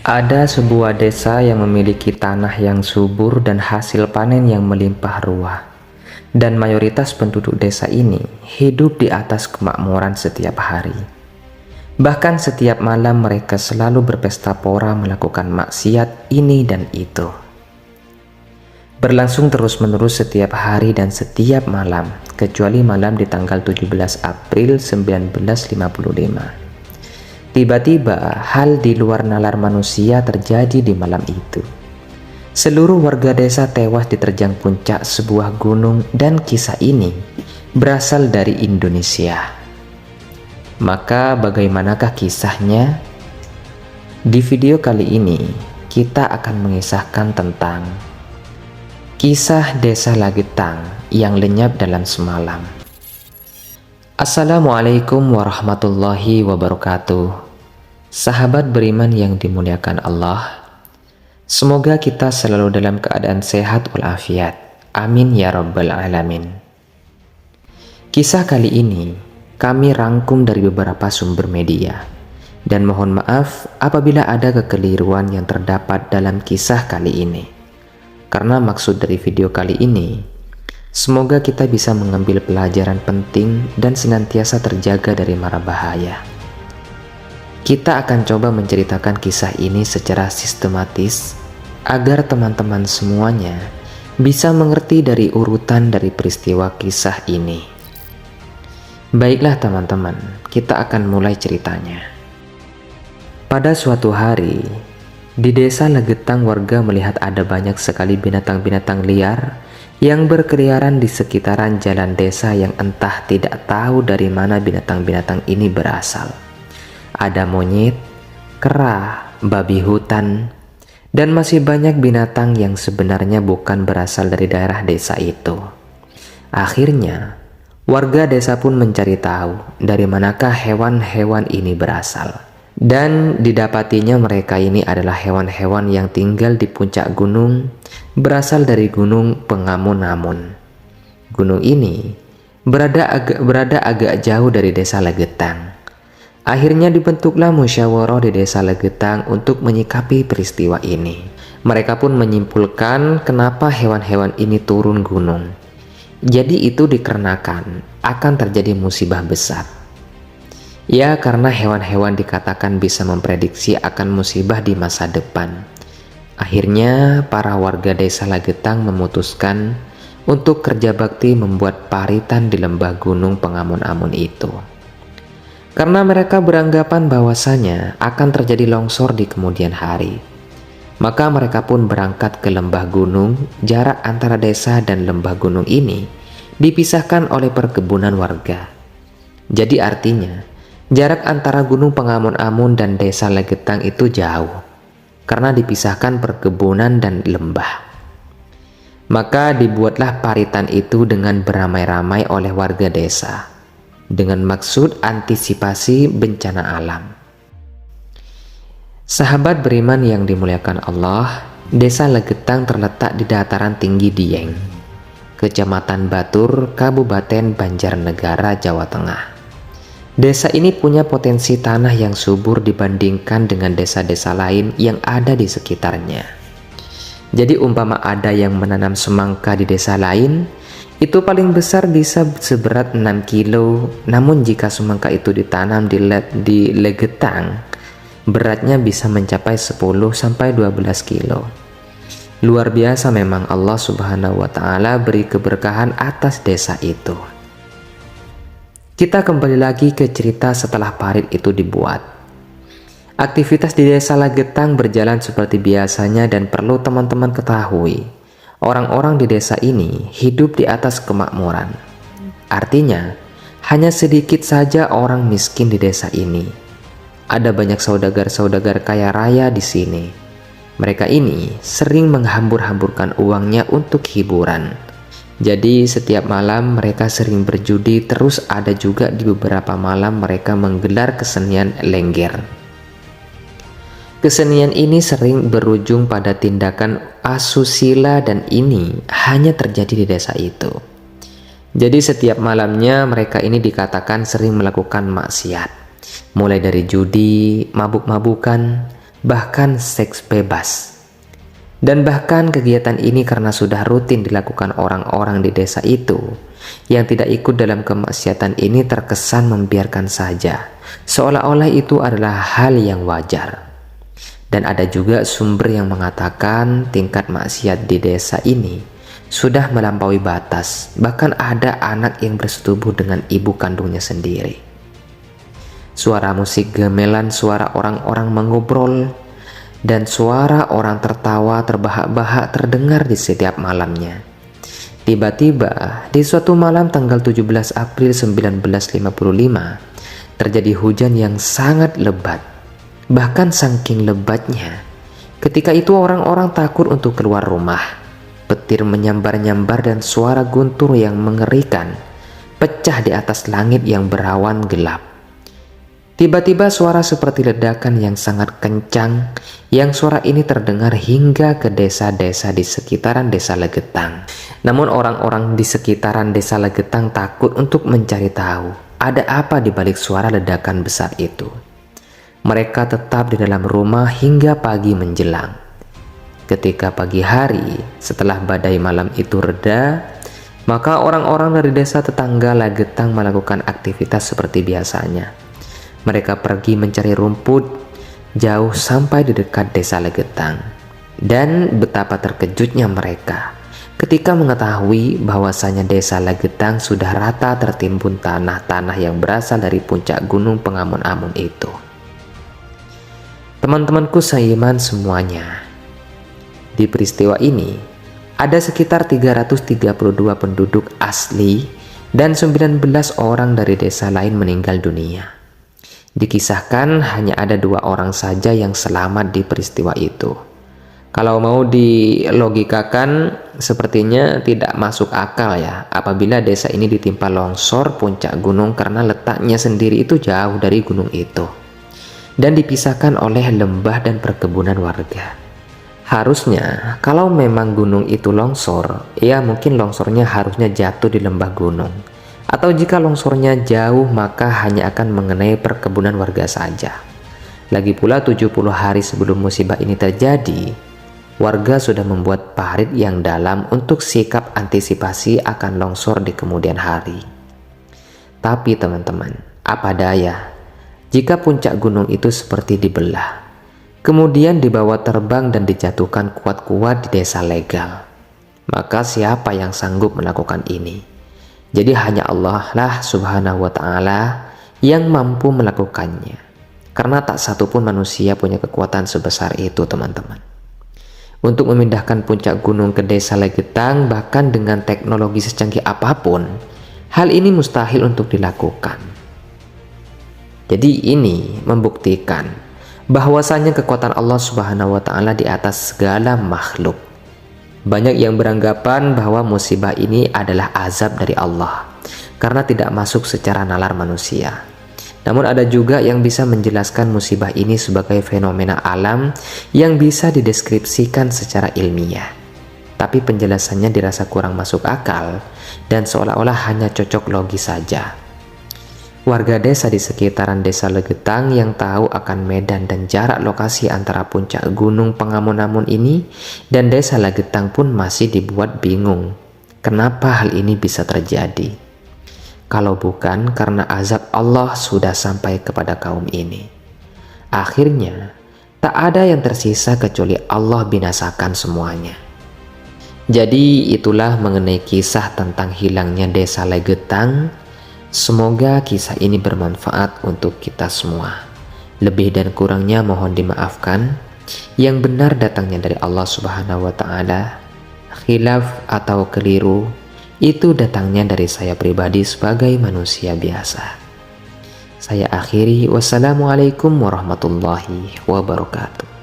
Ada sebuah desa yang memiliki tanah yang subur dan hasil panen yang melimpah ruah. Dan mayoritas penduduk desa ini hidup di atas kemakmuran setiap hari. Bahkan setiap malam mereka selalu berpesta pora melakukan maksiat ini dan itu. Berlangsung terus-menerus setiap hari dan setiap malam, kecuali malam di tanggal 17 April 1955. Tiba-tiba hal di luar nalar manusia terjadi di malam itu. Seluruh warga desa tewas diterjang puncak sebuah gunung dan kisah ini berasal dari Indonesia. Maka bagaimanakah kisahnya? Di video kali ini kita akan mengisahkan tentang kisah desa Lagetang yang lenyap dalam semalam. Assalamualaikum warahmatullahi wabarakatuh. Sahabat beriman yang dimuliakan Allah, semoga kita selalu dalam keadaan sehat walafiat. Amin ya rabbal alamin. Kisah kali ini kami rangkum dari beberapa sumber media, dan mohon maaf apabila ada kekeliruan yang terdapat dalam kisah kali ini. Karena maksud dari video kali ini, semoga kita bisa mengambil pelajaran penting dan senantiasa terjaga dari mara bahaya. Kita akan coba menceritakan kisah ini secara sistematis agar teman-teman semuanya bisa mengerti dari urutan dari peristiwa kisah ini. Baiklah teman-teman, kita akan mulai ceritanya. Pada suatu hari, di desa Lagetang warga melihat ada banyak sekali binatang-binatang liar yang berkeliaran di sekitaran jalan desa yang entah tidak tahu dari mana binatang-binatang ini berasal. Ada monyet, kera, babi hutan, dan masih banyak binatang yang sebenarnya bukan berasal dari daerah desa itu. Akhirnya, warga desa pun mencari tahu dari manakah hewan-hewan ini berasal. Dan didapatinya mereka ini adalah hewan-hewan yang tinggal di puncak gunung, berasal dari gunung Pengamun-Amun. Gunung ini berada agak jauh dari desa Lagetang. Akhirnya dibentuklah musyawarah di desa Lagetang untuk menyikapi peristiwa ini. Mereka pun menyimpulkan kenapa hewan-hewan ini turun gunung. Jadi itu dikarenakan akan terjadi musibah besar. Ya, karena hewan-hewan dikatakan bisa memprediksi akan musibah di masa depan. Akhirnya para warga desa Lagetang memutuskan untuk kerja bakti membuat paritan di lembah gunung Pengamun-Amun itu. Karena mereka beranggapan bahwasanya akan terjadi longsor di kemudian hari. Maka mereka pun berangkat ke lembah gunung. Jarak antara desa dan lembah gunung ini dipisahkan oleh perkebunan warga. Jadi artinya, jarak antara gunung Pengamun-Amun dan desa Lagetang itu jauh, karena dipisahkan perkebunan dan lembah. Maka dibuatlah paritan itu dengan beramai-ramai oleh warga desa, dengan maksud antisipasi bencana alam. Sahabat beriman yang dimuliakan Allah, desa Lagetang terletak di dataran tinggi Dieng, Kecamatan Batur, Kabupaten Banjarnegara, Jawa Tengah. Desa ini punya potensi tanah yang subur dibandingkan dengan desa-desa lain yang ada di sekitarnya. Jadi umpama ada yang menanam semangka di desa lain, itu paling besar bisa seberat 6 kilo. Namun jika semangka itu ditanam di Lagetang, beratnya bisa mencapai 10-12 kilo. Luar biasa memang Allah Subhanahu wa Ta'ala beri keberkahan atas desa itu. Kita kembali lagi ke cerita setelah parit itu dibuat. Aktivitas di desa Lagetang berjalan seperti biasanya, dan perlu teman-teman ketahui, orang-orang di desa ini hidup di atas kemakmuran. Artinya, hanya sedikit saja orang miskin di desa ini. Ada banyak saudagar-saudagar kaya raya di sini. Mereka ini sering menghambur-hamburkan uangnya untuk hiburan. Jadi setiap malam mereka sering berjudi, terus ada juga di beberapa malam mereka menggelar kesenian lengger. Kesenian ini sering berujung pada tindakan asusila, dan ini hanya terjadi di desa itu. Jadi setiap malamnya mereka ini dikatakan sering melakukan maksiat, mulai dari judi, mabuk-mabukan, bahkan seks bebas. Dan bahkan kegiatan ini karena sudah rutin dilakukan orang-orang di desa itu, yang tidak ikut dalam kemaksiatan ini terkesan membiarkan saja, seolah-olah itu adalah hal yang wajar. Dan ada juga sumber yang mengatakan tingkat maksiat di desa ini sudah melampaui batas, bahkan ada anak yang bersetubuh dengan ibu kandungnya sendiri. Suara musik gamelan, suara orang-orang mengobrol, dan suara orang tertawa terbahak-bahak terdengar di setiap malamnya. Tiba-tiba di suatu malam tanggal 17 April 1955 terjadi hujan yang sangat lebat. Bahkan saking lebatnya, ketika itu orang-orang takut untuk keluar rumah. Petir menyambar-nyambar dan suara guntur yang mengerikan pecah di atas langit yang berawan gelap. Tiba-tiba suara seperti ledakan yang sangat kencang, yang suara ini terdengar hingga ke desa-desa di sekitaran desa Legetang. Namun orang-orang di sekitaran desa Legetang takut untuk mencari tahu ada apa di balik suara ledakan besar itu. Mereka tetap di dalam rumah hingga pagi menjelang. Ketika pagi hari, setelah badai malam itu reda, maka orang-orang dari desa tetangga Legetang melakukan aktivitas seperti biasanya. Mereka pergi mencari rumput jauh sampai di dekat desa Legetang. Dan betapa terkejutnya mereka ketika mengetahui bahwasanya desa Legetang sudah rata tertimbun tanah-tanah yang berasal dari puncak gunung pengamun-amun itu. Teman-temanku seiman semuanya, di peristiwa ini ada sekitar 332 penduduk asli dan 19 orang dari desa lain meninggal dunia. Dikisahkan hanya ada 2 orang saja yang selamat di peristiwa itu. Kalau mau dilogikakan, sepertinya tidak masuk akal ya apabila desa ini ditimpa longsor puncak gunung karena letaknya sendiri itu jauh dari gunung itu dan dipisahkan oleh lembah dan perkebunan warga. Harusnya kalau memang gunung itu longsor, ya mungkin longsornya harusnya jatuh di lembah gunung. Atau jika longsornya jauh, maka hanya akan mengenai perkebunan warga saja. Lagi pula 70 hari sebelum musibah ini terjadi, warga sudah membuat parit yang dalam untuk sikap antisipasi akan longsor di kemudian hari. Tapi teman-teman, apa daya, jika puncak gunung itu seperti dibelah, kemudian dibawa terbang dan dijatuhkan kuat-kuat di desa legal, maka siapa yang sanggup melakukan ini? Jadi hanya Allah lah subhanahu wa ta'ala yang mampu melakukannya, karena tak satu pun manusia punya kekuatan sebesar itu teman-teman. Untuk memindahkan puncak gunung ke desa Legetang bahkan dengan teknologi secanggih apapun, hal ini mustahil untuk dilakukan. Jadi ini membuktikan bahwasanya kekuatan Allah subhanahu wa ta'ala di atas segala makhluk. Banyak yang beranggapan bahwa musibah ini adalah azab dari Allah karena tidak masuk secara nalar manusia. Namun ada juga yang bisa menjelaskan musibah ini sebagai fenomena alam yang bisa dideskripsikan secara ilmiah. Tapi penjelasannya dirasa kurang masuk akal dan seolah-olah hanya cocok logis saja. Warga desa di sekitaran desa Legetang yang tahu akan medan dan jarak lokasi antara puncak gunung pengamun-amun ini dan desa Legetang pun masih dibuat bingung. Kenapa hal ini bisa terjadi? Kalau bukan karena azab Allah sudah sampai kepada kaum ini. Akhirnya, tak ada yang tersisa kecuali Allah binasakan semuanya. Jadi itulah mengenai kisah tentang hilangnya desa Legetang. Semoga kisah ini bermanfaat untuk kita semua. Lebih dan kurangnya mohon dimaafkan. Yang benar datangnya dari Allah subhanahu wa ta'ala. Khilaf atau keliru itu datangnya dari saya pribadi sebagai manusia biasa. Saya akhiri, wassalamualaikum warahmatullahi wabarakatuh.